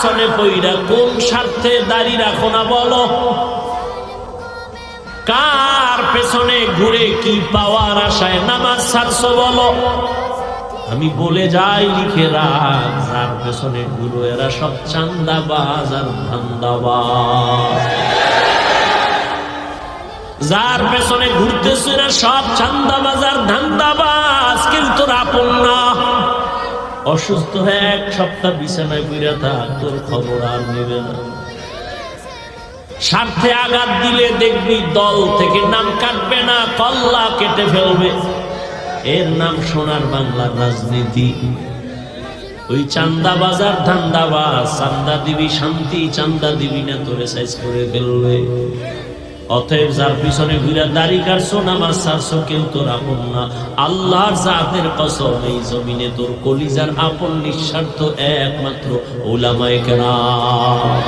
পেছনে পইরা কোন স্বার্থে দাড়ি রাখো না বলো? কার পেছনে ঘুরে কি পাওয়ার আশায় নামাজ ছাড়ছো বলো? আমি বলে যাই, লিখে রাখ, যার পেছনে ঘুরো এরা সব চান্দাবাজ আর ধান্দাবাজ। যার পেছনে ঘুরতেছে এরা সব চান্দাবাজ আর ধান্দাবাজ। কেউ তোর আপন না। অসুস্থ হয়ে 1 সপ্তাহ বিছানায় পড়ে থাক, তোর খবর আর নেবে না। স্বার্থে আঘাত দিলে দেখবি দল থেকে নাম কাটবে না, কল্লা কেটে ফেলবে। এর নাম সোনার বাংলার রাজনীতি। ওই চান্দা বাজার ধান্দাবাজ, চান্দা দিবি শান্তি, চান্দা দিবি না তোরে সাইজ করে ফেলবে। অতএব যার পিছনে ঘুরে দাড়ি কাটছো, নামাজ ছাড়ছো, কেউ তোর আপন না। আল্লাহর জাতের কসম, এই জমিনে তোর কলিজার আপন নিঃস্বার্থ একমাত্র উলামায়ে কেরাম।